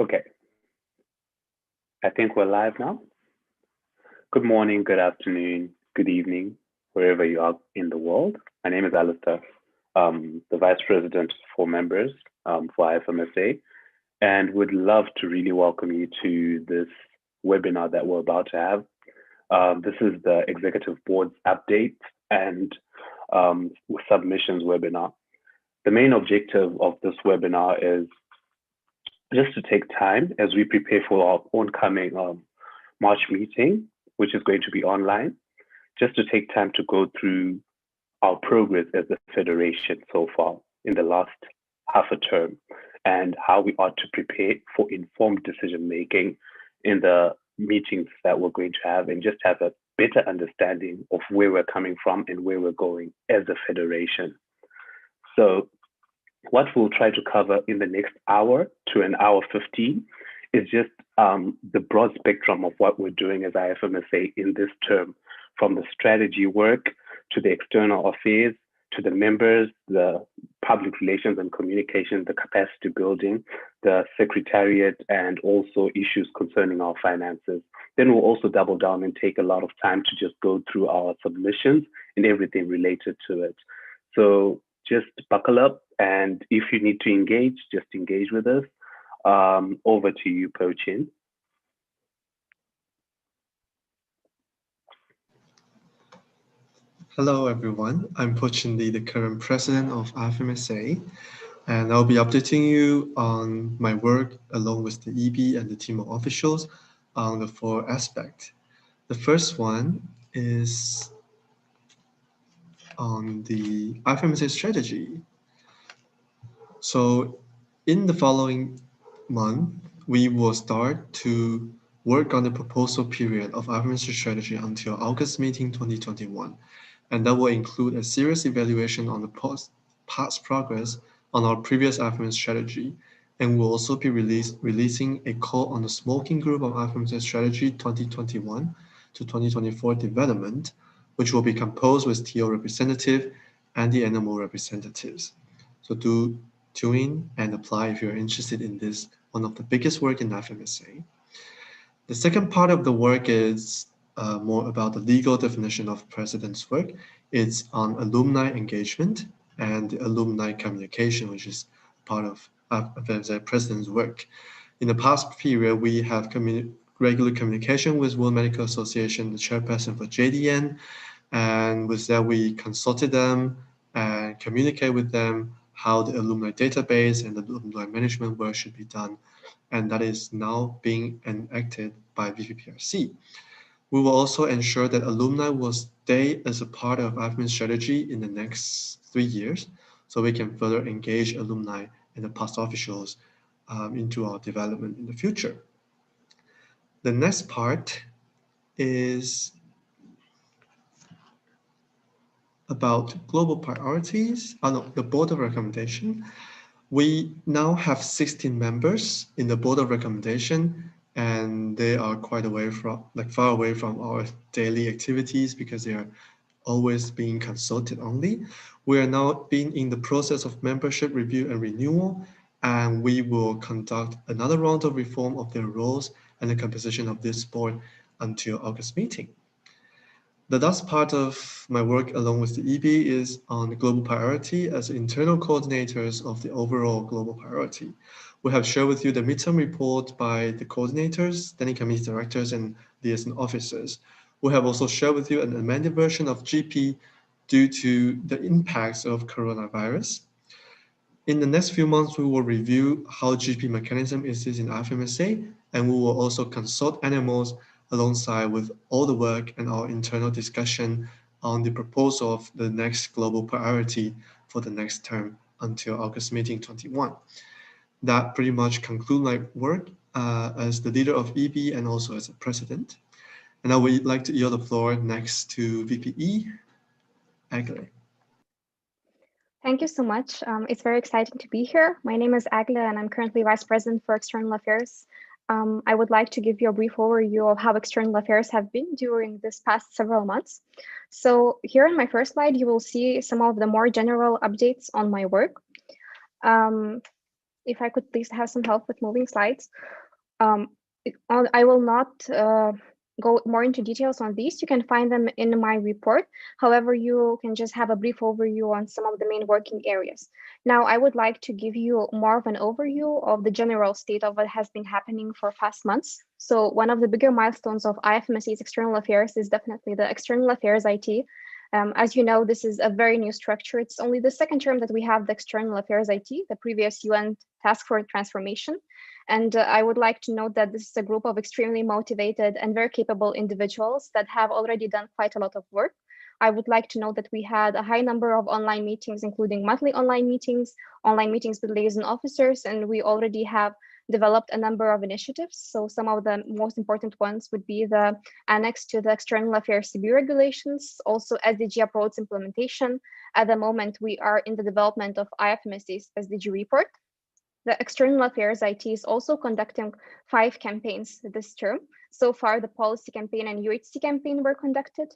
Okay, I think we're live now. Good morning, good afternoon, good evening, wherever you are in the world. My name is Alistair, the Vice President for Members for IFMSA, and would love to really welcome you to this webinar that we're about to have. This is the Executive Board's update and submissions webinar. The main objective of this webinar is just to take time as we prepare for our oncoming March meeting, which is going to be online, just to take time to go through our progress as a federation so far in the last half a term and how we ought to prepare for informed decision-making in the meetings that we're going to have, and just have a better understanding of where we're coming from and where we're going as a federation. So what we'll try to cover in the next hour to an hour 15 is just the broad spectrum of what we're doing as IFMSA in this term, from the strategy work to the external affairs, to the members, the public relations and communication, the capacity building, the secretariat, and also issues concerning our finances. Then we'll also double down and take a lot of time to just go through our submissions and everything related to it. So just buckle up, and if you need to engage, just engage with us. Over to you, Pochin. Hello, everyone. I'm Pochin Lee, the current president of IFMSA, and I'll be updating you on my work along with the EB and the team of officials on the 4 aspects. The first one is on the IFMSA strategy. So in the following month, we will start to work on the proposal period of IFMSA strategy until August meeting 2021. And that will include a serious evaluation on the past progress on our previous IFMSA strategy. And we'll also be releasing a call on the smoking group of IFMSA strategy 2021 to 2024 development, which will be composed with TO representative and the NMO representatives. So do tune in and apply if you're interested in this, one of the biggest work in IFMSA. The second part of the work is more about the legal definition of president's work. It's on alumni engagement and alumni communication, which is part of the president's work. In the past period, we have regular communication with World Medical Association, the chairperson for JDN, and with that we consulted them and communicate with them how the alumni database and the alumni management work should be done. And that is now being enacted by VPRC. We will also ensure that alumni will stay as a part of IFMSA strategy in the next 3 years, so we can further engage alumni and the past officials into our development in the future. The next part is about global priorities, the board of recommendation. We now have 16 members in the board of recommendation, and they are quite far away from our daily activities because they are always being consulted only. We are now being in the process of membership review and renewal, and we will conduct another round of reform of their roles and the composition of this board until August meeting. The last part of my work along with the EB is on the global priority as internal coordinators of the overall global priority. We have shared with you the midterm report by the coordinators, standing committee directors, and liaison officers. We have also shared with you an amended version of GP due to the impacts of coronavirus. In the next few months, we will review how GP mechanism is used in IFMSA, and we will also consult NMOs alongside with all the work and our internal discussion on the proposal of the next global priority for the next term until August meeting 21. That pretty much concludes my work as the leader of EB and also as a president. And I would like to yield the floor next to VPE, Agle. Thank you so much. It's very exciting to be here. My name is Agle, and I'm currently Vice President for External Affairs. I would like to give you a brief overview of how external affairs have been during this past several months. So here in my first slide, you will see some of the more general updates on my work. if I could please have some help with moving slides. I will not go more into details on these. You can find them in my report. However, you can just have a brief overview on some of the main working areas. Now, I would like to give you more of an overview of the general state of what has been happening for past months. So one of the bigger milestones of IFMSA's external affairs is definitely the external affairs IT. As you know, this is a very new structure. It's only the second term that we have the external affairs IT, the previous UN Task Force Transformation. And I would like to note that this is a group of extremely motivated and very capable individuals that have already done quite a lot of work. I would like to note that we had a high number of online meetings, including monthly online meetings with liaison officers, and we already have developed a number of initiatives. So some of the most important ones would be the annex to the External Affairs CB regulations, also SDG approach implementation. At the moment, we are in the development of IFMSA's SDG report. The External Affairs IT is also conducting 5 campaigns this term. So far, the policy campaign and UHC campaign were conducted.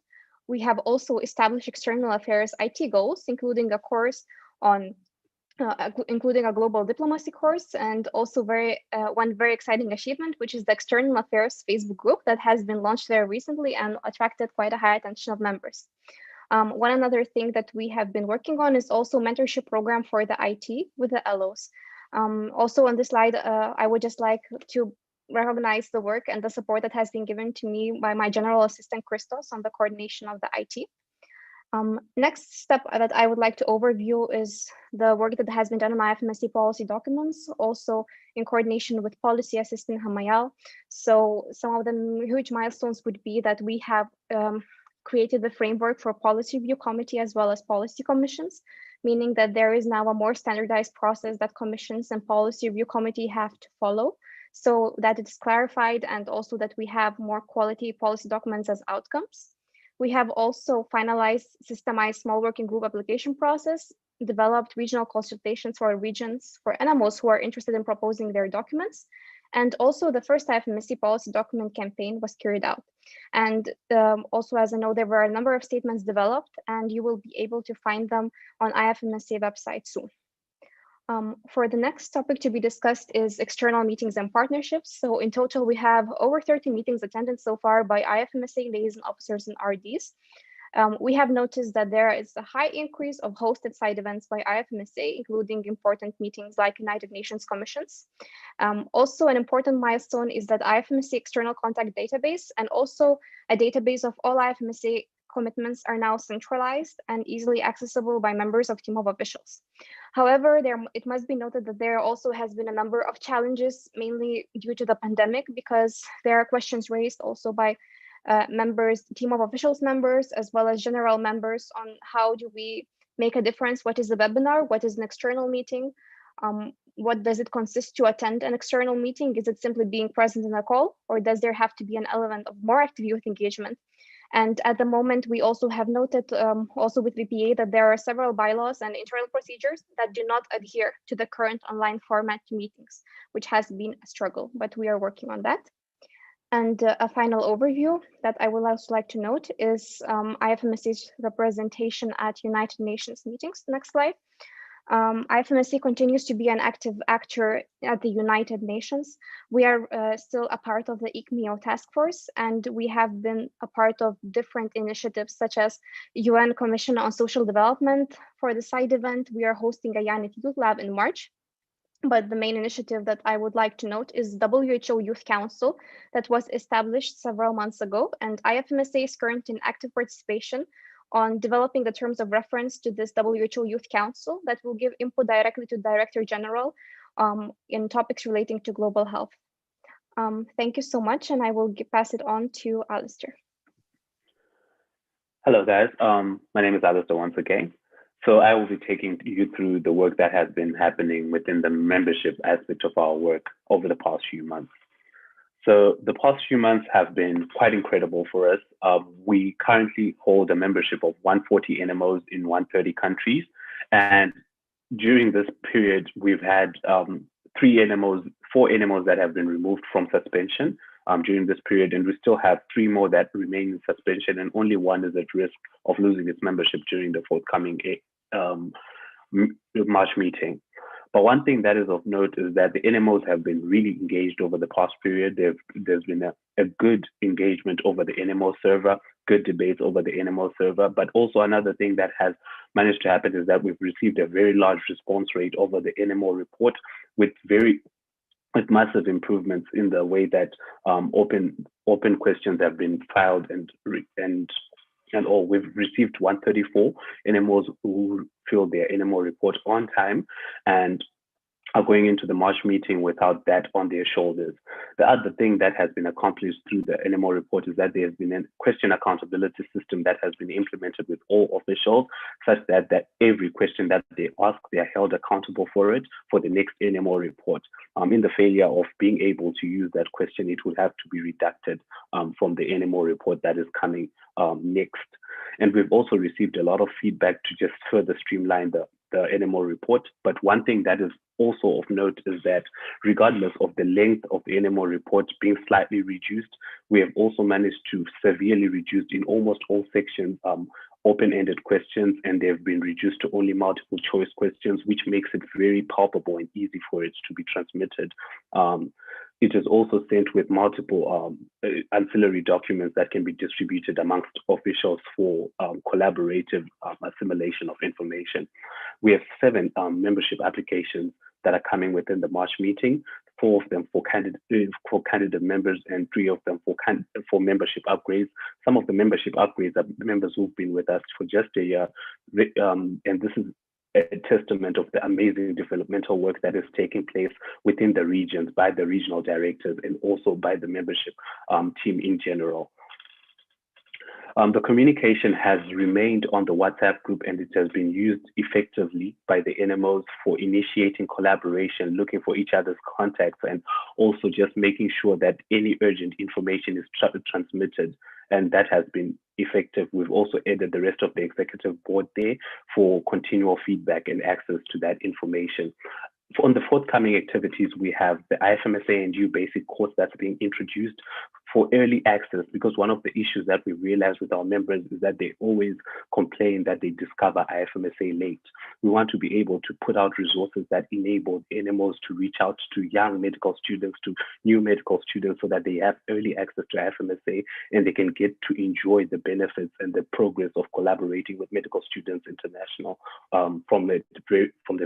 We have also established External Affairs IT goals, including a course on including a global diplomacy course, and also one very exciting achievement, which is the External Affairs Facebook group that has been launched there recently and attracted quite a high attention of members. One another thing that we have been working on is also mentorship program for the IT with the LOs. Also on this slide, I would just like to recognize the work and the support that has been given to me by my general assistant Christos on the coordination of the IT. Next step that I would like to overview is the work that has been done on IFMSA policy documents, also in coordination with policy assistant Hamayal. So some of the huge milestones would be that we have created the framework for policy review committee as well as policy commissions, meaning that there is now a more standardized process that commissions and policy review committee have to follow, so that it's clarified, and also that we have more quality policy documents as outcomes. We have also finalized systemized small working group application process, developed regional consultations for regions for NMOs who are interested in proposing their documents. And also the first IFMSA policy document campaign was carried out. And also, as I know, there were a number of statements developed, and you will be able to find them on IFMSA website soon. For the next topic to be discussed is external meetings and partnerships. So in total, we have over 30 meetings attended so far by IFMSA liaison officers and RDs. We have noticed that there is a high increase of hosted side events by IFMSA, including important meetings like United Nations commissions. Also, an important milestone is that IFMSA external contact database and also a database of all IFMSA commitments are now centralized and easily accessible by members of team of officials. However, it must be noted that there also has been a number of challenges, mainly due to the pandemic, because there are questions raised also by members, team of officials members, as well as general members on how do we make a difference? What is a webinar? What is an external meeting? What does it consist to attend an external meeting? Is it simply being present in a call, or does there have to be an element of more active youth engagement? And at the moment, we also have noted also with VPA that there are several bylaws and internal procedures that do not adhere to the current online format to meetings, which has been a struggle, but we are working on that. And a final overview that I would also like to note is IFMSA's representation at United Nations meetings. Next slide. IFMSA continues to be an active actor at the United Nations. We are still a part of the ICMEO task force, and we have been a part of different initiatives such as UN Commission on Social Development. For the side event, we are hosting a Yanit Youth Lab in March. But the main initiative that I would like to note is WHO Youth Council that was established several months ago, and IFMSA is currently in active participation on developing the terms of reference to this WHO Youth Council that will give input directly to Director General in topics relating to global health. Thank you so much, and I will pass it on to Alistair. Hello guys, my name is Alistair once again. So I will be taking you through the work that has been happening within the membership aspect of our work over the past few months. So the past few months have been quite incredible for us. We currently hold a membership of 140 NMOs in 130 countries. And during this period, we've had 4 NMOs that have been removed from suspension during this period. And we still have 3 more that remain in suspension, and only 1 is at risk of losing its membership during the forthcoming March meeting. But one thing that is of note is that the NMOs have been really engaged over the past period. There's been a good engagement over the NMO server, good debates over the NMO server. But also another thing that has managed to happen is that we've received a very large response rate over the NMO report with massive improvements in the way that open questions have been filed and all. We've received 134 NMOs who filled their NMO report on time and are going into the March meeting without that on their shoulders. The other thing that has been accomplished through the NMO report is that there has been a question accountability system that has been implemented with all officials, such that every question that they ask, they are held accountable for it for the next NMO report. In the failure of being able to use that question, it would have to be redacted from the NMO report that is coming next. And we've also received a lot of feedback to just further streamline the NMO report. But one thing that is also of note is that regardless of the length of the NMO report being slightly reduced, we have also managed to severely reduce in almost all sections open-ended questions, and they've been reduced to only multiple choice questions, which makes it very palpable and easy for it to be transmitted. It is also sent with multiple ancillary documents that can be distributed amongst officials for collaborative assimilation of information. We have 7 membership applications that are coming within the March meeting, 4 of them for candidate members and 3 of them for membership upgrades. Some of the membership upgrades are members who've been with us for just a year, and this is a testament of the amazing developmental work that is taking place within the regions by the regional directors and also by the membership team in general. The communication has remained on the WhatsApp group, and it has been used effectively by the NMOs for initiating collaboration, looking for each other's contacts, and also just making sure that any urgent information is transmitted, and that has been effective. We've also added the rest of the executive board there for continual feedback and access to that information. On the forthcoming activities, we have the IFMSA and U basic course that's being introduced for early access, because one of the issues that we realize with our members is that they always complain that they discover IFMSA late. We want to be able to put out resources that enable NMOs to reach out to young medical students, to new medical students, so that they have early access to IFMSA and they can get to enjoy the benefits and the progress of collaborating with Medical Students International from the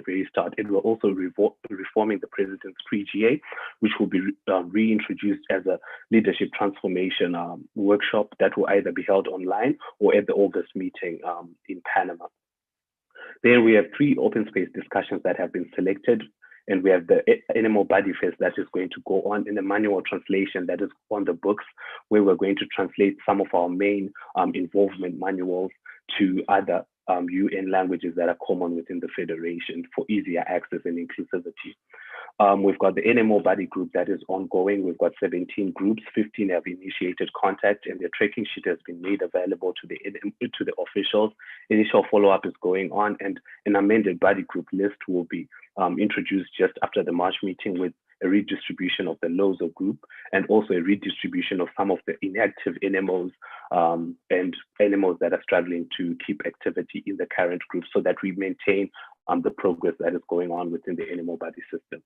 very start. And we're also reforming the President's Pre-GA, which will be reintroduced as a leadership transformation workshop that will either be held online or at the August meeting in Panama. Then we have 3 open space discussions that have been selected, and we have the NMO Body Fest that is going to go on in a manual translation that is on the books, where we're going to translate some of our main involvement manuals to other UN languages that are common within the Federation for easier access and inclusivity. We've got the NMO Body Group that is ongoing. We've got 17 groups, 15 have initiated contact, and their tracking sheet has been made available to the officials. Initial follow-up is going on, and an amended body group list will be introduced just after the March meeting, with a redistribution of the LOSO group and also a redistribution of some of the inactive NMOs and NMOs that are struggling to keep activity in the current group, so that we maintain the progress that is going on within the NMO body system.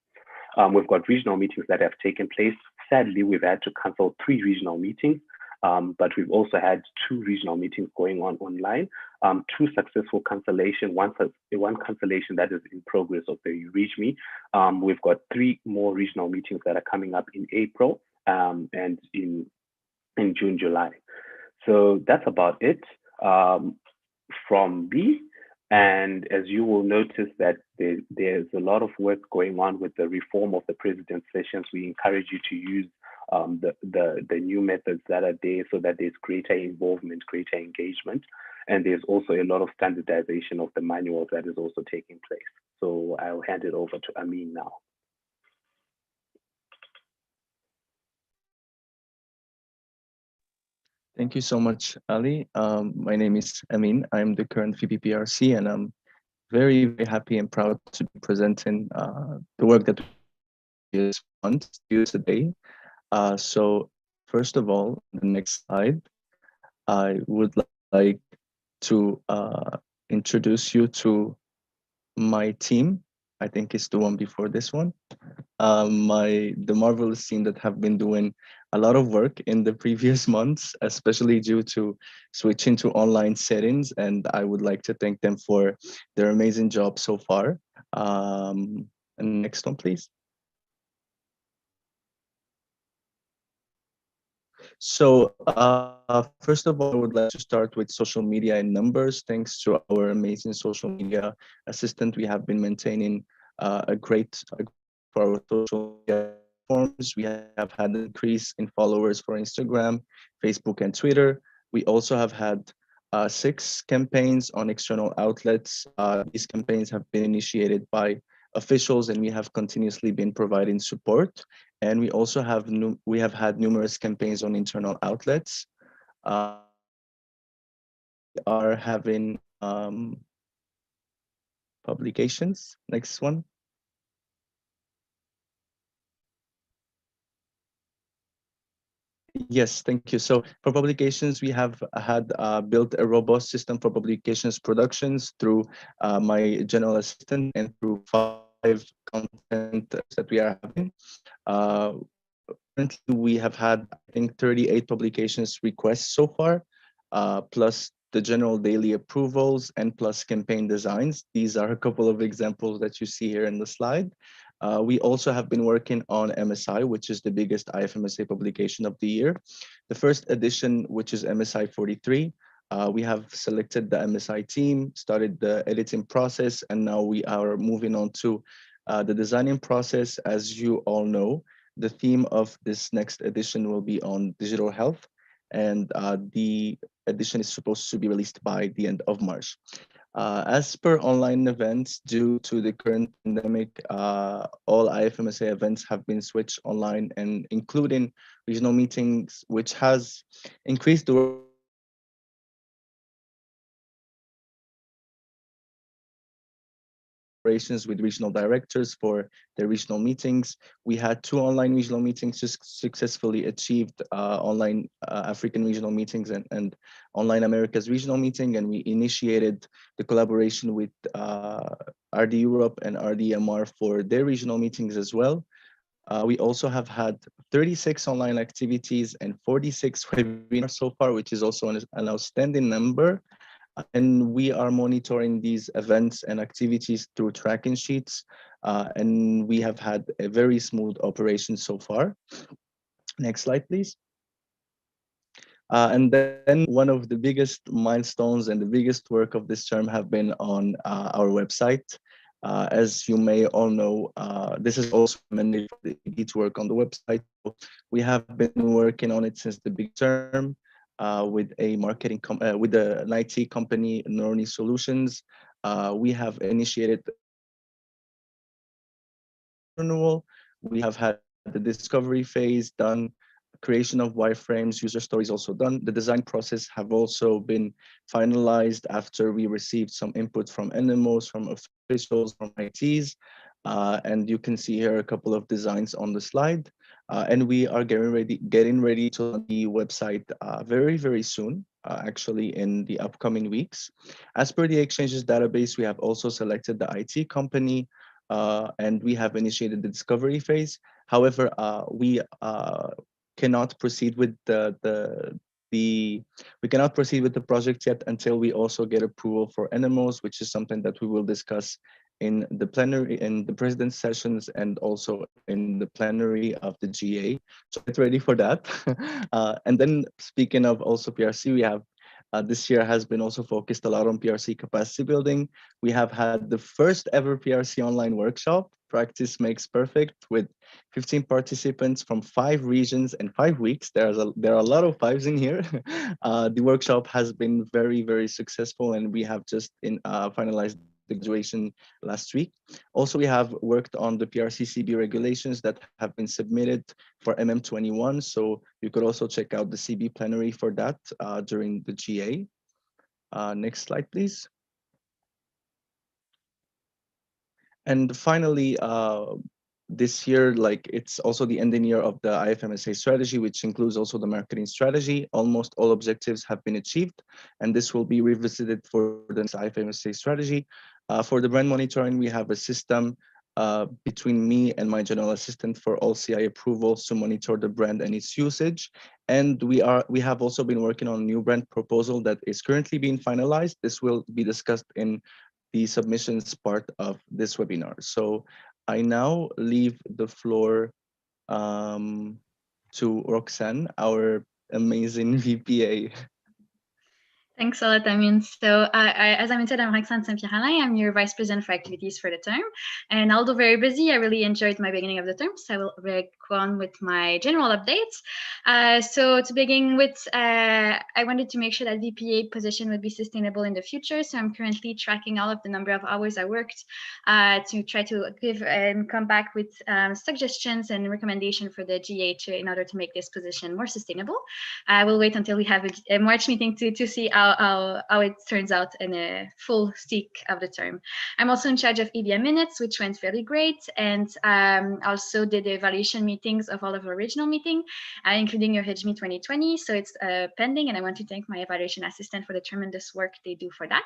We've got regional meetings that have taken place. Sadly, we've had to cancel 3 regional meetings, but we've also had 2 regional meetings going on online, 2 successful cancellation, one cancellation that is in progress of the Reach Me. We've got 3 more regional meetings that are coming up in April and in June, July. So that's about it from me. And as you will notice that there's a lot of work going on with the reform of the president's sessions. We encourage you to use the new methods that are there, so that there's greater involvement, greater engagement. And there's also a lot of standardization of the manuals that is also taking place. So I'll hand it over to Amin now. Thank you so much, Ali. My name is Amin. I'm the current VPRC, and I'm very, very happy and proud to be presenting the work that we want to do today. So first of all, the next slide, I would like to introduce you to my team. I think it's the one before this one. The marvelous team that have been doing a lot of work in the previous months, especially due to switching to online settings, and I would like to thank them for their amazing job so far. And next one, please. So first of all, I would like to start with social media and numbers. Thanks to our amazing social media assistant, we have been maintaining a great for our social media platforms. We have had an increase in followers for Instagram, Facebook, and Twitter. We also have had 6 campaigns on external outlets. These campaigns have been initiated by officials, and we have continuously been providing support. And we also have had numerous campaigns on internal outlets. We are having publications. Next one. Yes, thank you. So for publications, we have had built a robust system for publications productions through my general assistant and through 5 content that we are having. Currently, we have had, I think, 38 publications requests so far, plus the general daily approvals and plus campaign designs. These are a couple of examples that you see here in the slide. We also have been working on MSI, which is the biggest IFMSA publication of the year. The first edition, which is MSI 43, we have selected the MSI team, started the editing process, and now we are moving on to the designing process. As you all know, the theme of this next edition will be on digital health, and the edition is supposed to be released by the end of March. As per online events, due to the current pandemic, all IFMSA events have been switched online, and including regional meetings, which has increased the with regional directors for their regional meetings. We had 2 online regional meetings just successfully achieved, online African regional meetings and online Americas regional meeting, and we initiated the collaboration with RD Europe and RDMR for their regional meetings as well. We also have had 36 online activities and 46 webinars so far, which is also an outstanding number. And we are monitoring these events and activities through tracking sheets. And we have had a very smooth operation so far. Next slide, please. And then one of the biggest milestones and the biggest work of this term have been on our website. As you may all know, this is also a mandate for the ED to work on the website. So we have been working on it since the big term. With a with an IT company, Norni Solutions. We have initiated renewal. We have had the discovery phase done, creation of wireframes, user stories also done. The design process have also been finalized after we received some input from NMOs, from officials, from ITs. And you can see here a couple of designs on the slide. And we are getting ready to launch the website very, very soon, actually in the upcoming weeks. As per the Exchanges database, we have also selected the IT company, and we have initiated the discovery phase. However, we cannot proceed with we cannot proceed with the project yet until we also get approval for NMOs, which is something that we will discuss in the plenary, in the president's sessions, and also in the plenary of the GA. So get ready for that. And then speaking of also PRC, we have this year has been also focused a lot on PRC capacity building. We have had the first ever PRC online workshop, Practice Makes Perfect, with 15 participants from 5 regions and 5 weeks. There are a lot of 5s in here. The workshop has been very, very successful, and we have just finalized the graduation last week. Also, we have worked on the PRC-CB regulations that have been submitted for MM21. So you could also check out the CB plenary for that during the GA. Next slide, please. And finally, this year, like it's also the ending year of the IFMSA strategy, which includes also the marketing strategy. Almost all objectives have been achieved, and this will be revisited for the next IFMSA strategy. For the brand monitoring, we have a system between me and my general assistant for all CI approvals to monitor the brand and its usage. And we have also been working on a new brand proposal that is currently being finalized. This will be discussed in the submissions part of this webinar. So I now leave the floor to Roxanne, our amazing VPA. Thanks a lot, Amin. So as Amin said, I'm Roxane Saint-Pierre-Alain. I'm your Vice President for Activities for the term. And although very busy, I really enjoyed my beginning of the term. So I will go on with my general updates. So to begin with, I wanted to make sure that VPA position would be sustainable in the future. So I'm currently tracking all of the number of hours I worked to try to give and come back with suggestions and recommendation for the GA in order to make this position more sustainable. I will wait until we have a March meeting to see how it turns out in a full stick of the term. I'm also in charge of EBM minutes, which went very great, and also did the evaluation meetings of all of our original meeting, including your HGME 2020. So it's pending, and I want to thank my evaluation assistant for the tremendous work they do for that.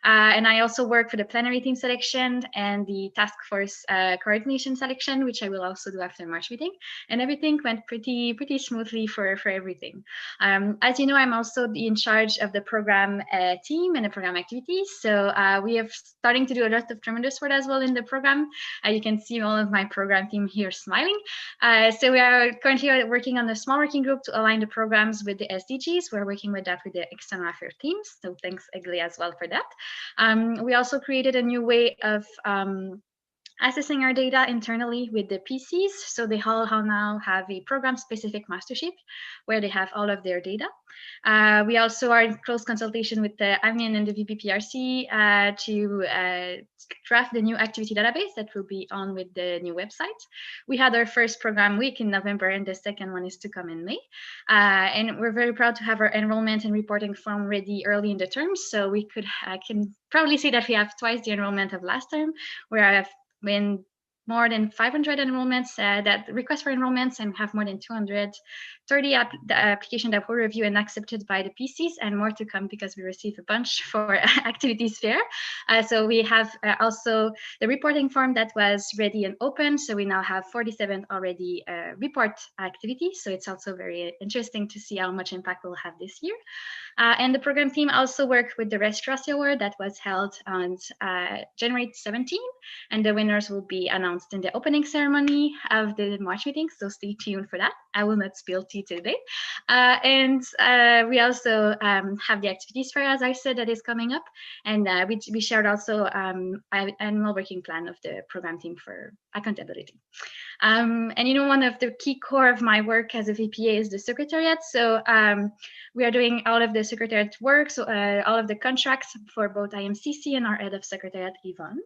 And I also work for the plenary team selection and the task force coordination selection, which I will also do after March meeting. And everything went pretty smoothly for everything. As you know, I'm also in charge of the program team and the program activities. So we are starting to do a lot of tremendous work as well in the program. You can see all of my program team here smiling. So we are currently working on a small working group to align the programs with the SDGs. We're working with that with the external affairs teams. So thanks, Egli, as well for that. We also created a new way of assessing our data internally with the PCs. So they all now have a program-specific mastership where they have all of their data. We also are in close consultation with the admin and the VPRC to draft the new activity database that will be on with the new website. We had our first program week in November, and the second one is to come in May. And we're very proud to have our enrollment and reporting form ready early in the term. So we can probably say that we have twice the enrollment of last term, where I have been more than 500 enrollments that request for enrollments, and have more than 230 applications that were reviewed and accepted by the PCs, and more to come because we received a bunch for activities fair. So we have also the reporting form that was ready and open. So we now have 47 already report activities. So it's also very interesting to see how much impact we'll have this year. And the program team also worked with the Restauratie Award that was held on January 17, and the winners will be announced in the opening ceremony of the March meeting, so stay tuned for that. I will not spill tea today. And we also have the activities fair, as I said, that is coming up, and we shared also an annual working plan of the program team for accountability. And you know, one of the key core of my work as a VPA is the Secretariat. So we are doing all of the Secretariat work, so all of the contracts for both IMCC and our head of Secretariat, Yvonne.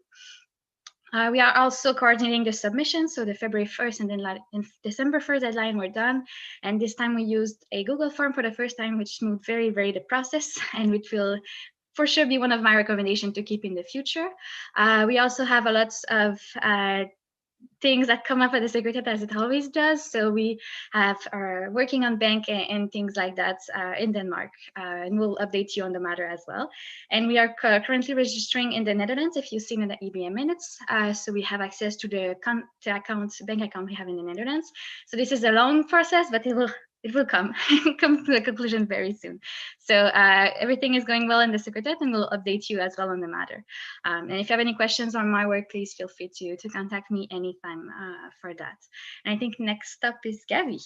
We are also coordinating the submission, so the February 1st and then in December 1st deadline were done. And this time we used a Google form for the first time, which moved very the process, and which will for sure be one of my recommendations to keep in the future. We also have a lot of things that come up at the Secretariat, as it always does. So we are working on bank and things like that in Denmark, and we'll update you on the matter as well. And we are currently registering in the Netherlands, if you've seen in the EBM minutes. So we have access to the bank account we have in the Netherlands. So this is a long process, but it will come to a conclusion very soon. So everything is going well in the Secretariat, and we'll update you as well on the matter. And if you have any questions on my work, please feel free to contact me anytime for that. And I think next up is Gabby.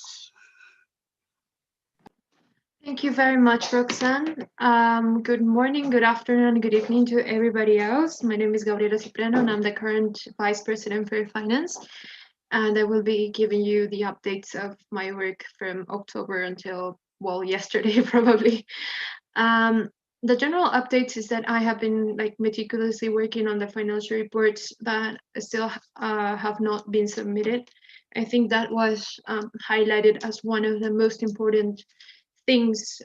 Thank you very much, Roxanne. Good morning, good afternoon, good evening to everybody else. My name is Gabriele Cipriano, and I'm the current Vice President for Finance. And I will be giving you the updates of my work from October until, well, yesterday, probably. The general updates is that I have been meticulously working on the financial reports that still have not been submitted. I think that was highlighted as one of the most important things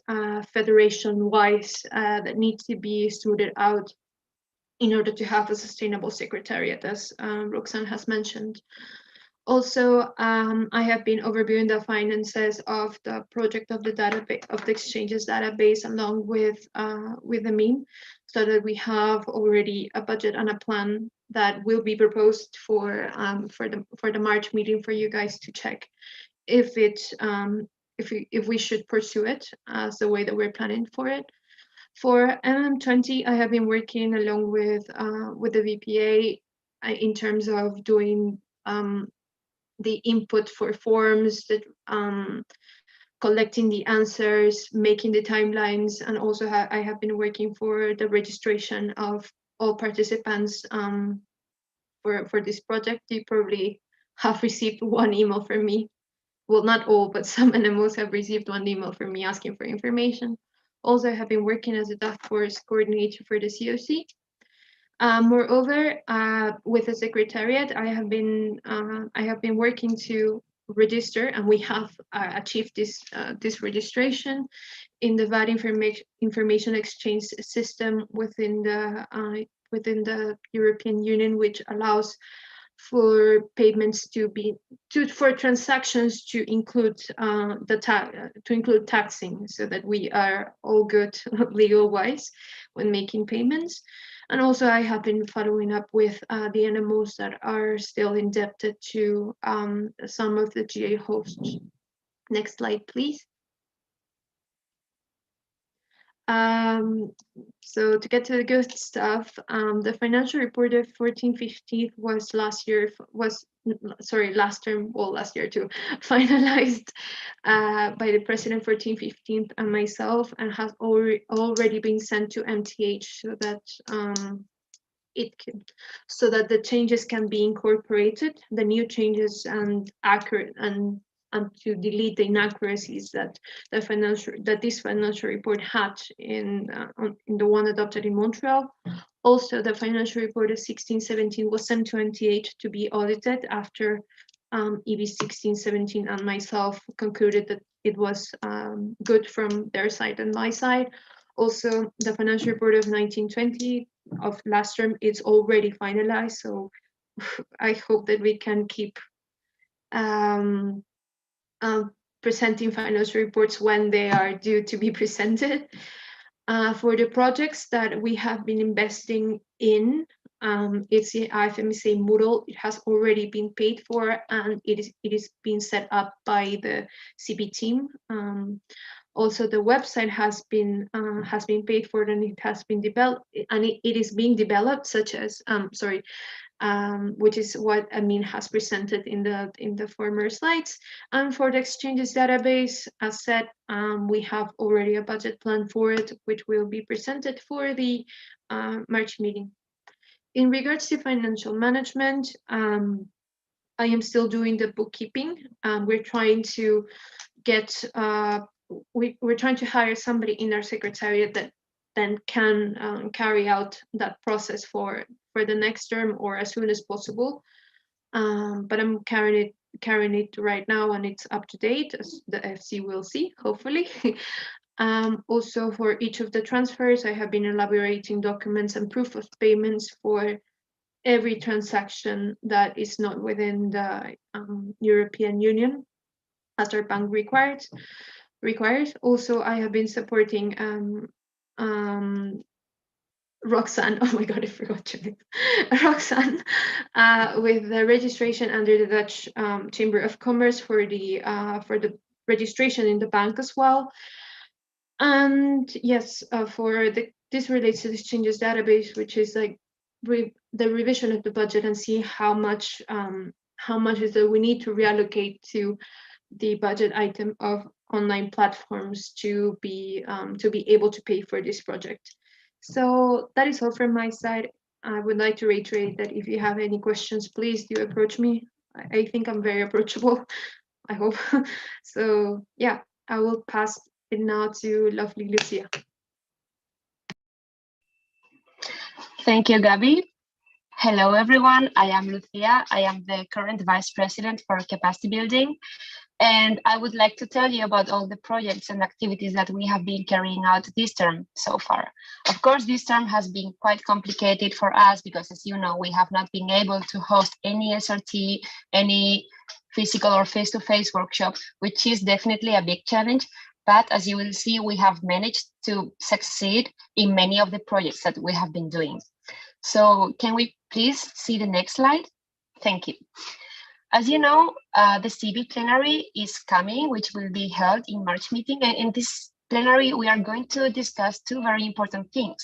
federation-wise that need to be sorted out in order to have a sustainable secretariat, as Roxanne has mentioned. Also, I have been overviewing the finances of the project of the database of the exchanges database along with the MEM, so that we have already a budget and a plan that will be proposed for the March meeting for you guys to check if we should pursue it as the way that we're planning for it. For MM20, I have been working along with the VPA in terms of doing the input for forms, that collecting the answers, making the timelines, and also I have been working for the registration of all participants for this project. You probably have received one email from me. Well, not all, but some NMOs have received one email from me asking for information. Also, I have been working as a task force coordinator for the COC. Moreover, with the Secretariat, I have been working to register, and we have achieved this registration in the VAT information exchange system within the European Union, which allows for payments for transactions to include taxing, so that we are all good legal wise when making payments. And also, I have been following up with the NMOs that are still indebted to some of the GA hosts. Next slide, please. So to get to the good stuff, the financial report of 14/15 was last year too, finalized by the president 14/15 and myself, and has already been sent to MTH so that the changes can be incorporated, the new changes, and accurate and to delete the inaccuracies that this financial report had in the one adopted in Montreal. Also, the financial report of 16/17 was sent to MTH to be audited after EB 16/17 and myself concluded that it was good from their side and my side. Also, the financial report of 19/20 of last term is already finalized, so I hope that we can keep presenting financial reports when they are due to be presented. For the projects that we have been investing in, it's the IFMSA Moodle. It has already been paid for, and it is being set up by the CB team. Also, the website has been paid for, and it has been developed, and it is being developed, such as which is what Amin has presented in the former slides. And for the exchanges database, as said, we have already a budget plan for it, which will be presented for the March meeting. In regards to financial management, I am still doing the bookkeeping. We're trying to get we're trying to hire somebody in our secretariat that then can carry out that process for the next term or as soon as possible. But I'm carrying it right now, and it's up to date, as the FC will see, hopefully. Also, for each of the transfers, I have been elaborating documents and proof of payments for every transaction that is not within the European Union, as our bank requires. Also, I have been supporting Roxanne, oh my God, I forgot your name. Roxanne, with the registration under the Dutch Chamber of Commerce for the registration in the bank as well. And yes, this relates to the exchanges database, which is like the revision of the budget and see how much is that we need to reallocate to the budget item of online platforms to be able to pay for this project. So that is all from my side. I would like to reiterate that if you have any questions, please do approach me. I think I'm very approachable, I hope. So yeah, I will pass it now to lovely Lucia. Thank you, Gabby. Hello, everyone. I am Lucia. I am the current Vice President for Capacity Building. And I would like to tell you about all the projects and activities that we have been carrying out this term so far. Of course, this term has been quite complicated for us because, as you know, we have not been able to host any SRT, any physical or face-to-face workshop, which is definitely a big challenge. But as you will see, we have managed to succeed in many of the projects that we have been doing. So can we please see the next slide? Thank you. As you know, the CB plenary is coming, which will be held in March meeting. And in this plenary, we are going to discuss two very important things.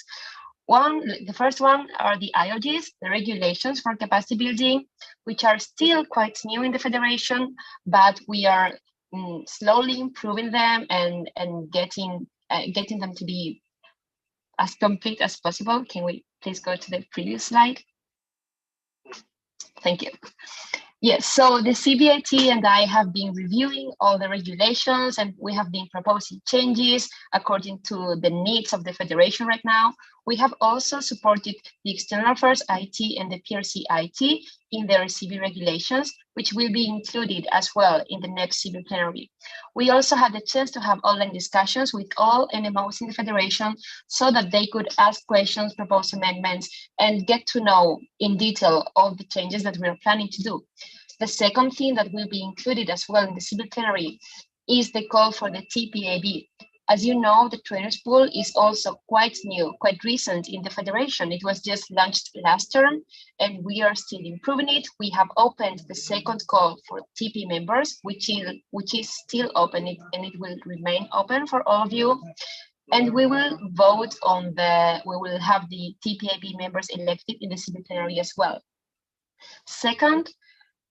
The first one are the IOGs, the regulations for capacity building, which are still quite new in the federation, but we are slowly improving them and getting them to be as complete as possible. Can we please go to the previous slide? Thank you. Yes, so the CBIT and I have been reviewing all the regulations, and we have been proposing changes according to the needs of the federation right now. We have also supported the External Affairs IT and the PRC IT in their CB regulations, which will be included as well in the next CB plenary. We also had the chance to have online discussions with all NMOs in the federation so that they could ask questions, propose amendments, and get to know in detail all the changes that we are planning to do. The second thing that will be included as well in the CB plenary is the call for the TPAB. As you know, the trainers pool is also quite new, quite recent in the federation. It was just launched last term, and we are still improving it. We have opened the second call for TP members, which is still open, and it will remain open for all of you. And we will vote on we will have the TPAB members elected in the CB plenary as well. Second,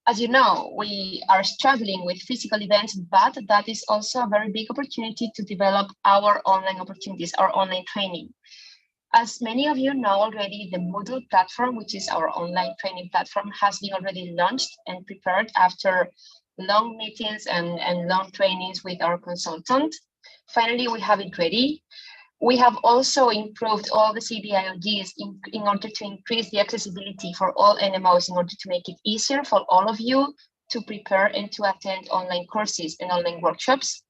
as you know, we are struggling with physical events, but that is also a very big opportunity to develop our online opportunities, our online training. As many of you know already, the Moodle platform, which is our online training platform, has been already launched and prepared after long meetings and long trainings with our consultant. Finally, we have it ready. We have also improved all the CBIOGs in order to increase the accessibility for all NMOs in order to make it easier for all of you to prepare and to attend online courses and online workshops.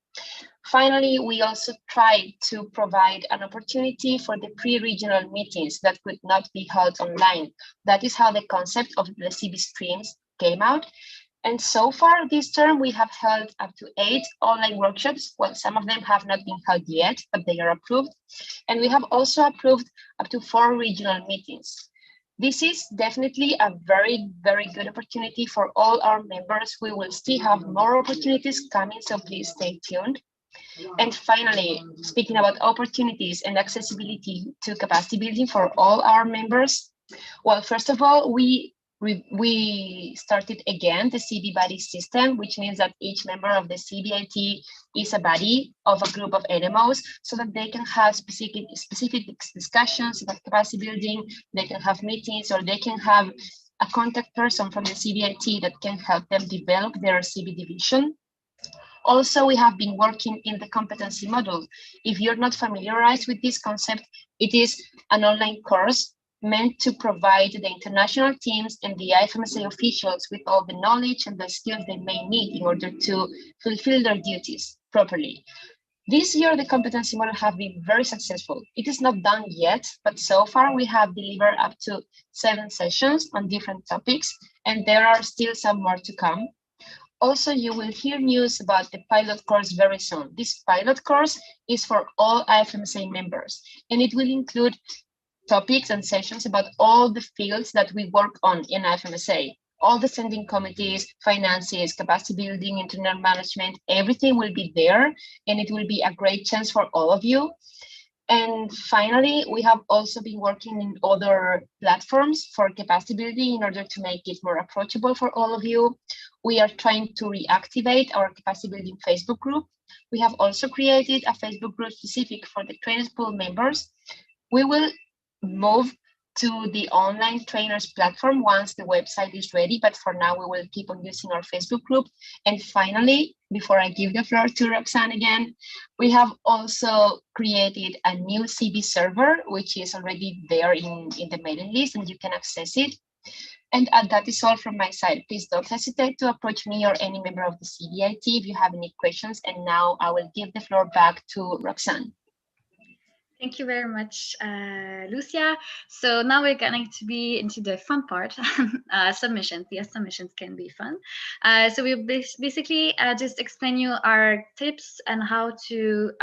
Finally, we also tried to provide an opportunity for the pre-regional meetings that could not be held online. That is how the concept of the CB streams came out. And so far this term, we have held up to 8 online workshops. Well, some of them have not been held yet, but they are approved. And we have also approved up to 4 regional meetings. This is definitely a very, very good opportunity for all our members. We will still have more opportunities coming, so please stay tuned. And finally, speaking about opportunities and accessibility to capacity building for all our members. Well, first of all, we started again the CB buddy system, which means that each member of the CBIT is a buddy of a group of NMOs so that they can have specific discussions about capacity building, they can have meetings, or they can have a contact person from the CBIT that can help them develop their CB division. Also, we have been working in the competency module. If you're not familiarized with this concept, it is an online course meant to provide the international teams and the IFMSA officials with all the knowledge and the skills they may need in order to fulfill their duties properly. This year, the competency model have been very successful. It is not done yet, but so far we have delivered up to 7 sessions on different topics, and there are still some more to come. Also, you will hear news about the pilot course very soon. This pilot course is for all IFMSA members, and it will include topics and sessions about all the fields that we work on in IFMSA. All the standing committees, finances, capacity building, internal management, everything will be there, and it will be a great chance for all of you. And finally, we have also been working in other platforms for capacity building in order to make it more approachable for all of you. We are trying to reactivate our capacity building Facebook group. We have also created a Facebook group specific for the trainers pool members. We will move to the online trainers platform once the website is ready, but for now we will keep on using our Facebook group. And finally, before I give the floor to Roxanne again, we have also created a new CB server, which is already there in the mailing list, and you can access it. And that is all from my side. Please don't hesitate to approach me or any member of the CBIT if you have any questions. And now I will give the floor back to Roxanne. Thank you very much, Lucia. So now we're going to be into the fun part, submissions. Yes, submissions can be fun. So we'll basically just explain you our tips and how to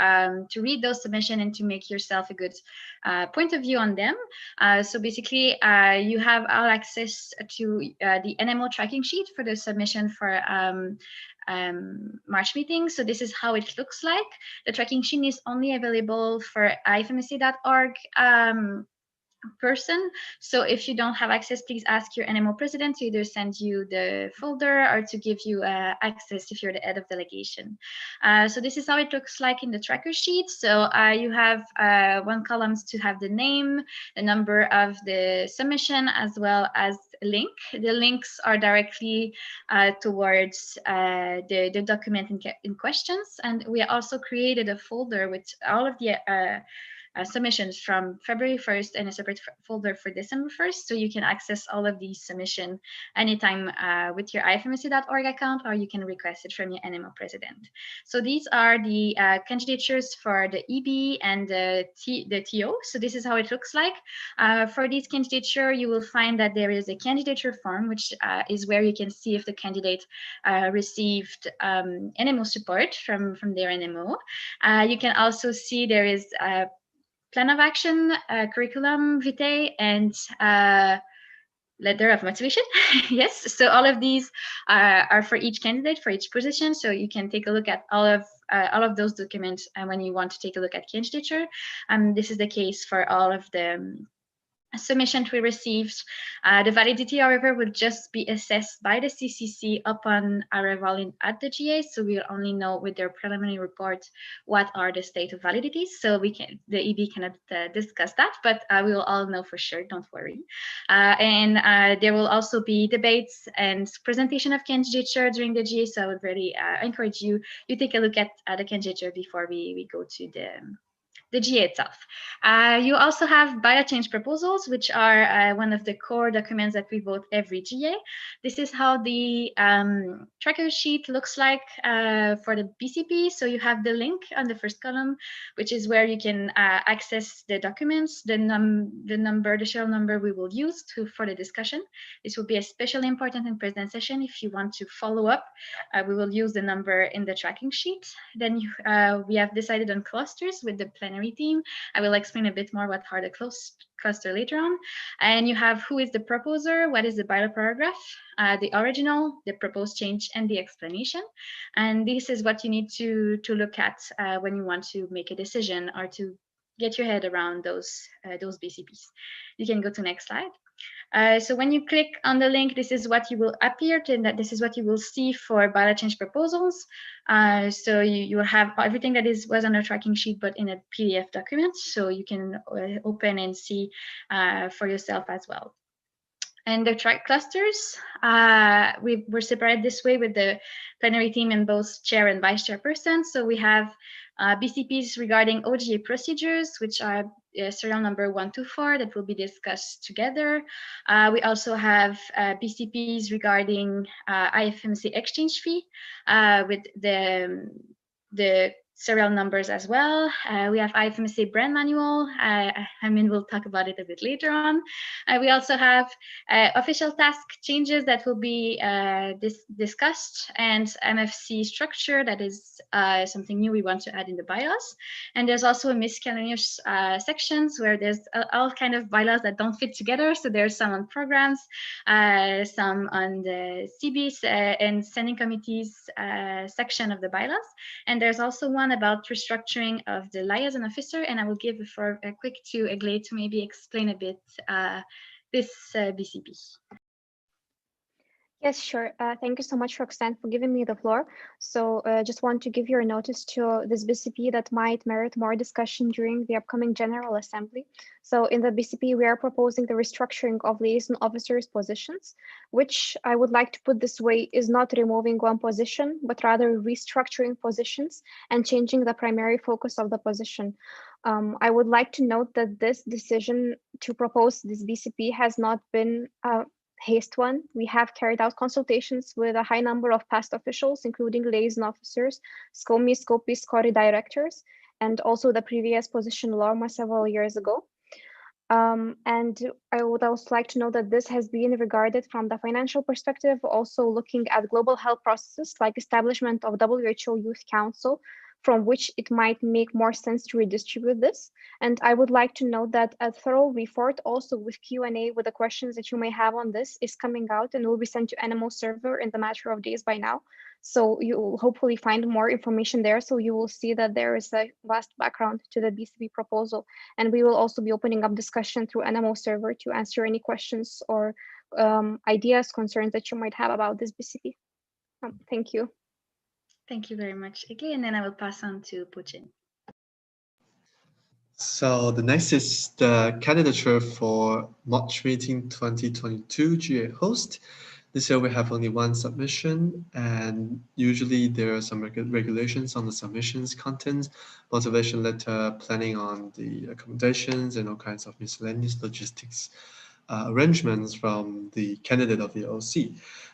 read those submissions and to make yourself a good point of view on them. So basically, you have all access to the NMO tracking sheet for the submission for March meeting. So this is how it looks like. The tracking sheet is only available for ifmsc.org person. So if you don't have access, please ask your NMO president to either send you the folder or to give you access if you're the head of delegation. So this is how it looks like in the tracker sheet. So you have one column to have the name, the number of the submission, as well as a link. The links are directly towards the document in questions. And we also created a folder with all of the submissions from February 1st and a separate folder for December 1st. So you can access all of these submissions anytime with your ifmsc.org account, or you can request it from your NMO president. So these are the candidatures for the EB and the TO. So this is how it looks like. For this candidature, you will find that there is a candidature form, which is where you can see if the candidate received NMO support from their NMO. You can also see there is a plan of action, curriculum vitae, and letter of motivation. Yes, so all of these are for each candidate, for each position. So you can take a look at all of those documents when you want to take a look at candidature. This is the case for all of the submissions we received. The validity, however, will just be assessed by the CCC upon arrival at the GA. So we'll only know with their preliminary report what are the state of validities. So the EB cannot discuss that, but we will all know for sure, don't worry. And there will also be debates and presentation of candidature during the GA. So I would really encourage you take a look at the candidature before we go to the GA itself. You also have Biochange Proposals, which are one of the core documents that we vote every GA. This is how the tracker sheet looks like for the BCP. So you have the link on the first column, which is where you can access the documents, the serial number we will use for the discussion. This will be especially important in present session. If you want to follow up, we will use the number in the tracking sheet. Then we have decided on clusters with the plenary team. I will explain a bit more what are the cluster later on. And you have who is the proposer, what is the bylaw paragraph, the original, the proposed change, and the explanation. And this is what you need to look at when you want to make a decision or to get your head around those BCPs. You can go to next slide. So when you click on the link, this is what you will appear to, and this is what you will see for Biochange Proposals. So you will have everything that was on a tracking sheet, but in a PDF document. So you can open and see for yourself as well. And the track clusters, we were separated this way with the plenary team and both chair and vice chairperson. So we have BCPs regarding OGA procedures, which are serial number 124 that will be discussed together. We also have BCPs regarding IFMC exchange fee with the serial numbers as well. We have IFMC brand manual. We'll talk about it a bit later on. We also have official task changes that will be discussed, and MFC structure, that is something new we want to add in the bylaws. And there's also a miscellaneous sections where there's all kind of bylaws that don't fit together. So there's some on programs, some on the CBs and standing committees section of the bylaws. And there's also one about restructuring of the liaison officer, and I will give a quick to Eglé to maybe explain a bit this BCP. Yes, sure. Thank you so much, Roxanne, for giving me the floor. So just want to give you a notice to this BCP that might merit more discussion during the upcoming General Assembly. So in the BCP, we are proposing the restructuring of liaison officers' positions, which I would like to put this way is not removing one position, but rather restructuring positions and changing the primary focus of the position. I would like to note that this decision to propose this BCP has not been haste one. We have carried out consultations with a high number of past officials, including liaison officers, SCOMI, SCOPI, SCORI directors, and also the previous position Lorma several years ago. And I would also like to know that this has been regarded from the financial perspective, also looking at global health processes like establishment of WHO Youth Council, from which it might make more sense to redistribute this. And I would like to note that a thorough report also with Q&A with the questions that you may have on this is coming out and will be sent to NMO server in the matter of days by now. So you will hopefully find more information there. So you will see that there is a vast background to the BCP proposal. And we will also be opening up discussion through NMO server to answer any questions or ideas, concerns that you might have about this BCP. Thank you. Thank you very much, Igli, and then I will pass on to Puchin. So the next is the candidature for March meeting 2022 GA host. This year we have only one submission, and usually there are some regulations on the submissions content, motivation letter, planning on the accommodations, and all kinds of miscellaneous logistics arrangements from the candidate of the OC.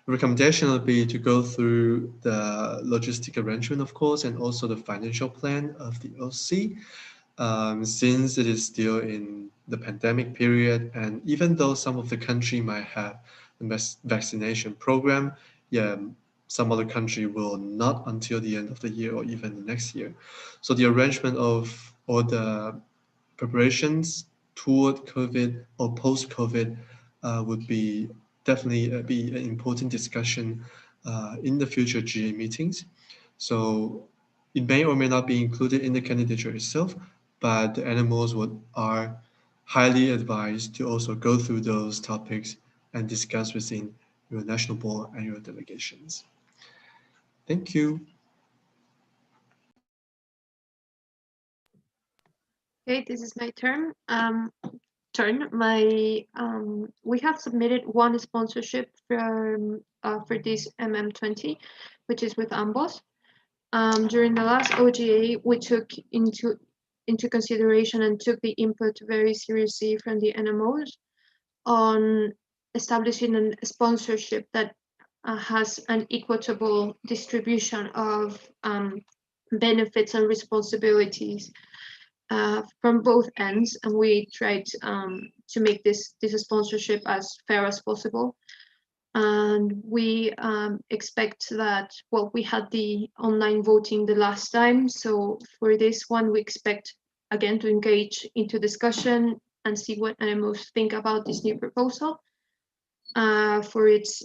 The recommendation will be to go through the logistic arrangement, of course, and also the financial plan of the OC. Since it is still in the pandemic period, and even though some of the country might have a vaccination program, some other country will not until the end of the year or even the next year. So the arrangement of all the preparations toward COVID or post-COVID would be definitely be an important discussion in the future GA meetings. So it may or may not be included in the candidature itself, but the NMOs are highly advised to also go through those topics and discuss within your national board and your delegations. Thank you. Okay, this is my turn. We have submitted one sponsorship for this MM20, which is with AMBOS. During the last OGA, we took into consideration and took the input very seriously from the NMOs on establishing a sponsorship that has an equitable distribution of benefits and responsibilities from both ends, and we tried to make this sponsorship as fair as possible. And we expect that, well, we had the online voting the last time, so for this one we expect again to engage into discussion and see what NMOs think about this new proposal for its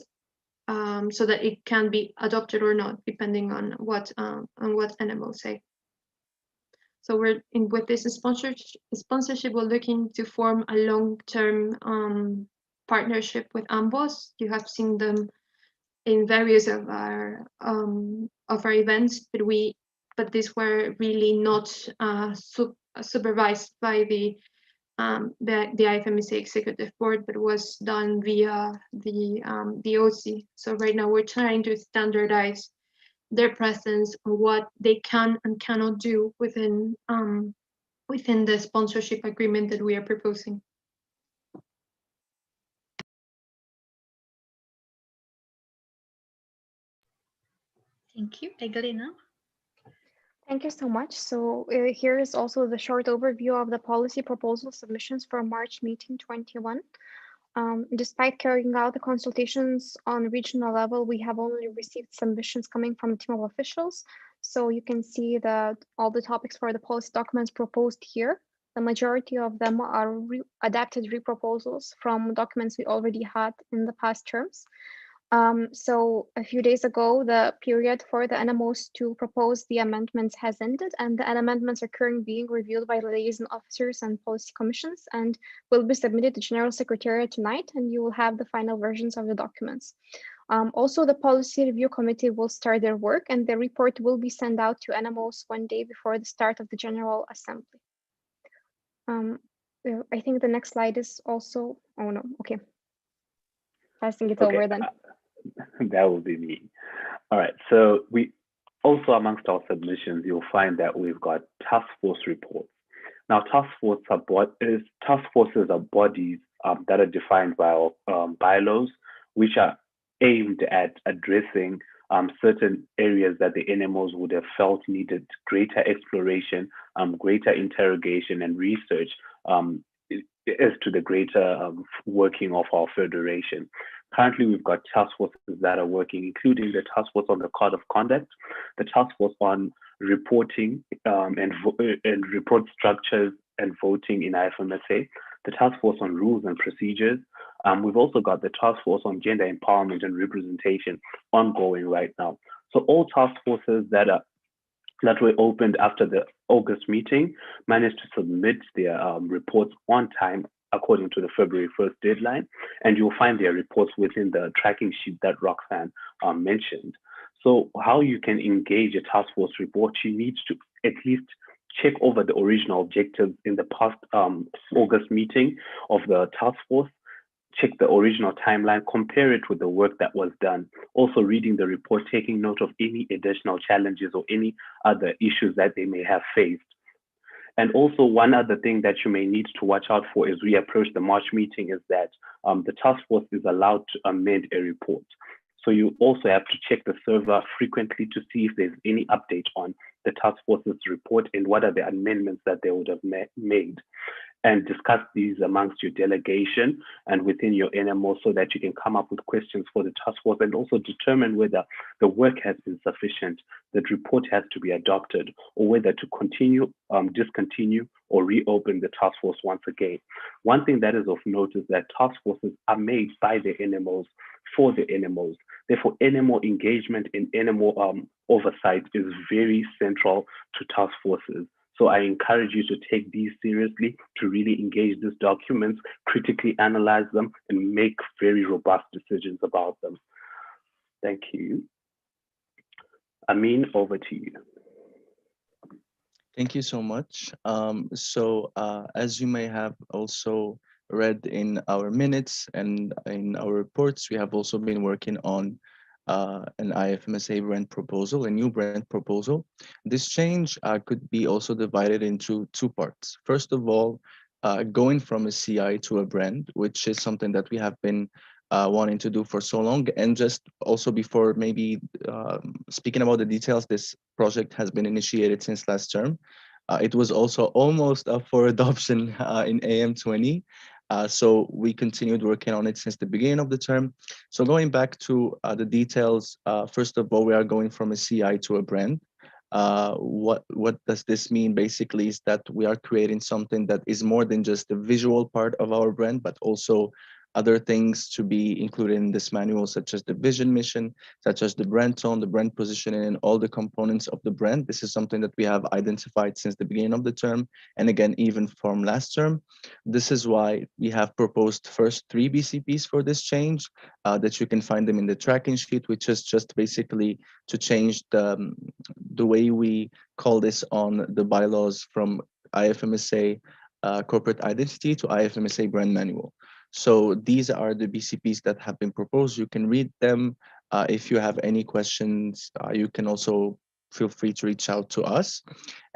so that it can be adopted or not, depending on what NMOs say. So we're with this sponsorship, we're looking to form a long-term partnership with AMBOS. You have seen them in various of our events, but these were really not supervised by the IFMSA executive board, but was done via the OC. So right now we're trying to standardize their presence on what they can and cannot do within the sponsorship agreement that we are proposing. Thank you. Egalina. Thank you so much. So here is also the short overview of the policy proposal submissions for March meeting 21. Despite carrying out the consultations on regional level, we have only received submissions coming from a team of officials. So you can see that all the topics for the policy documents proposed here, the majority of them are adapted reproposals from documents we already had in the past terms. So a few days ago, the period for the NMOs to propose the amendments has ended, and the amendments are currently being reviewed by liaison officers and policy commissions and will be submitted to General Secretariat tonight, and you will have the final versions of the documents. Also, the Policy Review Committee will start their work, and the report will be sent out to NMOs one day before the start of the General Assembly. I think the next slide is also, oh no, okay. Passing it over then. That will be me. All right, so we also amongst our submissions, you'll find that we've got task force reports. Now, task forces are bodies that are defined by our bylaws, which are aimed at addressing certain areas that the NMOs would have felt needed greater exploration, greater interrogation and research as to the greater working of our federation. Currently, we've got task forces that are working, including the task force on the Code of Conduct, the task force on reporting and report structures and voting in IFMSA, the task force on rules and procedures. We've also got the task force on gender empowerment and representation ongoing right now. So all task forces that were opened after the August meeting managed to submit their reports on time according to the February 1st deadline, and you'll find their reports within the tracking sheet that Roxanne mentioned. So how you can engage a task force report, you need to at least check over the original objectives in the past August meeting of the task force, check the original timeline, compare it with the work that was done. Also reading the report, taking note of any additional challenges or any other issues that they may have faced. And also one other thing that you may need to watch out for as we approach the March meeting is that the task force is allowed to amend a report. So you also have to check the server frequently to see if there's any update on the task force's report and what are the amendments that they would have made, and discuss these amongst your delegation and within your NMO so that you can come up with questions for the task force and also determine whether the work has been sufficient, that report has to be adopted, or whether to continue, discontinue, or reopen the task force once again. One thing that is of note is that task forces are made by the NMOs for the NMOs. Therefore, NMO engagement and NMO oversight is very central to task forces. So I encourage you to take these seriously, to really engage these documents, critically analyze them, and make very robust decisions about them. Thank you. Amin, over to you. Thank you so much. As you may have also read in our minutes and in our reports, we have also been working on an IFMSA brand proposal, a new brand proposal. This change could be also divided into two parts. First of all, going from a CI to a brand, which is something that we have been wanting to do for so long. And just also before maybe speaking about the details, this project has been initiated since last term. It was also almost up for adoption in AM20. So we continued working on it since the beginning of the term. So going back to the details, first of all, we are going from a CI to a brand. What does this mean? Basically is that we are creating something that is more than just the visual part of our brand, but also other things to be included in this manual, such as the vision mission, such as the brand tone, the brand positioning, and all the components of the brand. This is something that we have identified since the beginning of the term, and again, even from last term. This is why we have proposed first 3 BCPs for this change, that you can find them in the tracking sheet, which is just basically to change the way we call this on the bylaws from IFMSA corporate identity to IFMSA brand manual. So these are the BCPs that have been proposed. You can read them. If you have any questions, you can also feel free to reach out to us.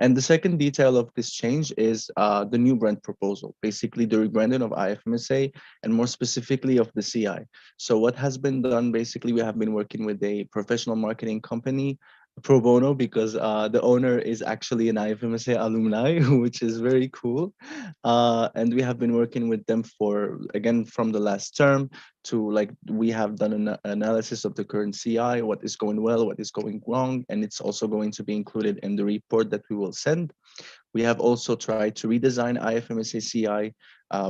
And the second detail of this change is the new brand proposal, basically the rebranding of IFMSA and more specifically of the CI. So what has been done, basically, we have been working with a professional marketing company, pro bono, because the owner is actually an IFMSA alumni, which is very cool. And we have been working with them for, again, from the last term to, like, we have done an analysis of the current CI, what is going well, what is going wrong, and it's also going to be included in the report that we will send. We have also tried to redesign IFMSA CI,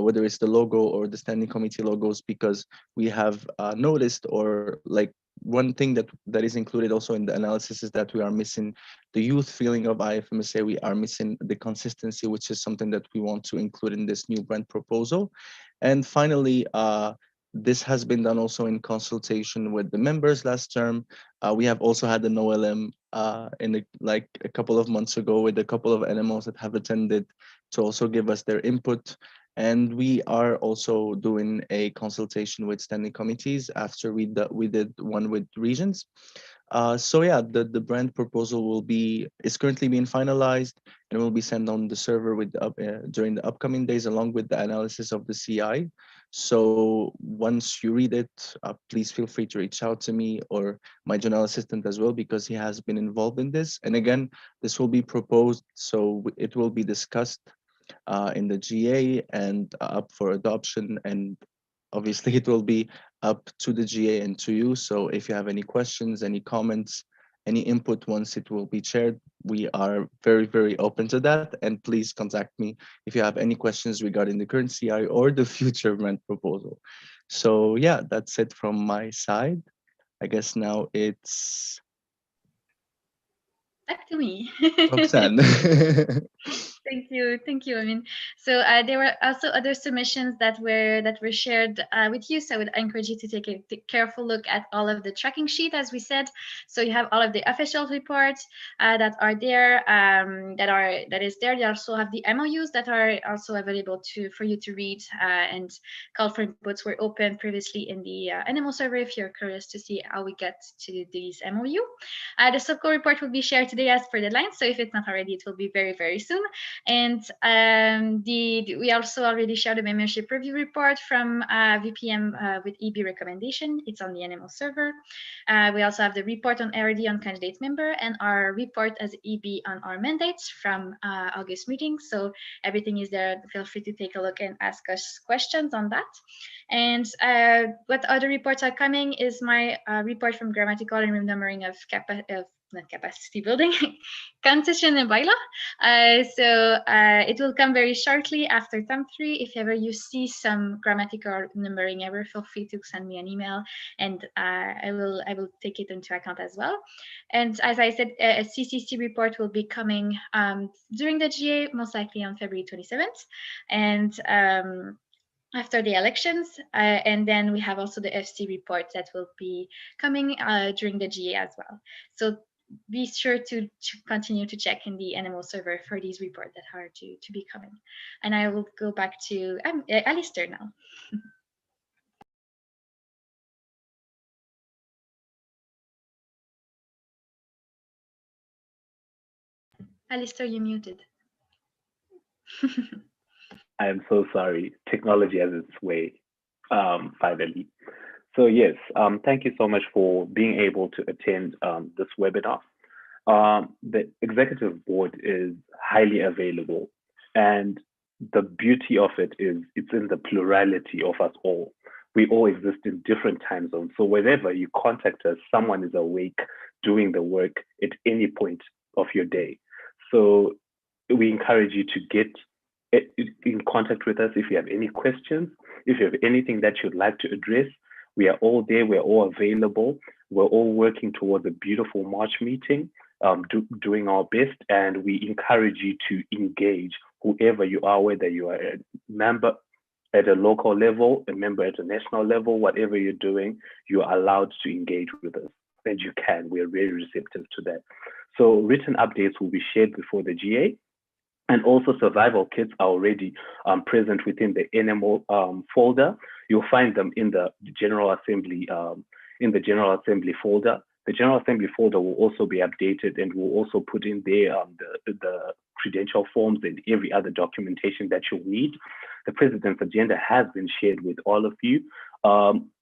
whether it's the logo or the standing committee logos, because we have noticed, or like, one thing that is included also in the analysis is that we are missing the youth feeling of IFMSA. We are missing the consistency, which is something that we want to include in this new brand proposal. And finally, this has been done also in consultation with the members last term. We have also had an OLM like a couple of months ago with a couple of NMOs that have attended to also give us their input. And we are also doing a consultation with standing committees after we did one with regions. So yeah, the brand proposal is currently being finalized and will be sent on the server during the upcoming days, along with the analysis of the CI. So once you read it, please feel free to reach out to me or my general assistant as well, because he has been involved in this. And again, this will be proposed, so it will be discussed in the GA and up for adoption, and obviously it will be up to the GA and to you. So if you have any questions, any comments, any input once it will be shared, we are very, very open to that. And please contact me if you have any questions regarding the current CI or the future brand proposal. So yeah, that's it from my side. I guess now it's back to me. Roxanne. Thank you. I mean, so there were also other submissions that were shared with you. So I would encourage you to take a careful look at all of the tracking sheet, as we said. So you have all of the official reports that are there, that is there. You also have the MOUs that are also available for you to read, and call for inputs were open previously in the NMO server if you're curious to see how we get to these MOU. The subco report will be shared today as per deadline. So if it's not already, it will be very, very soon. And we also already shared a membership review report from VPM with EB recommendation. It's on the NMO server. We also have the report on RD on candidate member and our report as EB on our mandates from August meeting. So everything is there. Feel free to take a look and ask us questions on that. And what other reports are coming is my report from grammatical and numbering of not capacity building, concession and bylaw. So it will come very shortly after term 3. If ever you see some grammatical or numbering error, feel free to send me an email, and I will take it into account as well. And as I said, a CCC report will be coming during the GA, most likely on February 27th, and after the elections, and then we have also the FC report that will be coming during the GA as well. So be sure to continue to check in the NMO server for these reports that are to be coming. And I will go back to Alistair now. Alistair, you're muted. I am so sorry. Technology has its way, finally. So yes, thank you so much for being able to attend this webinar. The executive board is highly available, and the beauty of it is it's in the plurality of us all. We all exist in different time zones. So whenever you contact us, someone is awake doing the work at any point of your day. So we encourage you to get in contact with us if you have any questions, if you have anything that you'd like to address. We are all there, we're all available. We're all working towards a beautiful March meeting, doing our best, and we encourage you to engage whoever you are, whether you are a member at a local level, a member at a national level, whatever you're doing, you are allowed to engage with us, and you can. We're very receptive to that. So written updates will be shared before the GA. And also survival kits are already present within the NMO folder. You'll find them in the General Assembly folder. The General Assembly folder will also be updated, and we'll also put in there the credential forms and every other documentation that you'll need. The President's agenda has been shared with all of you.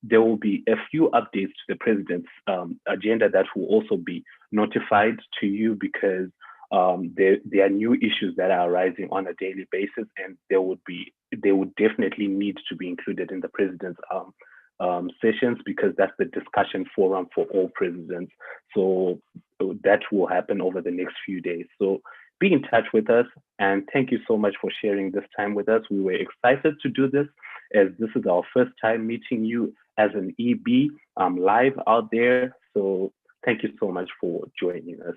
There will be a few updates to the President's agenda that will also be notified to you, because there are new issues that are arising on a daily basis, and they would definitely need to be included in the President's sessions, because that's the discussion forum for all presidents. So that will happen over the next few days. So be in touch with us, and thank you so much for sharing this time with us. We were excited to do this, as this is our first time meeting you as an EB live out there. So thank you so much for joining us.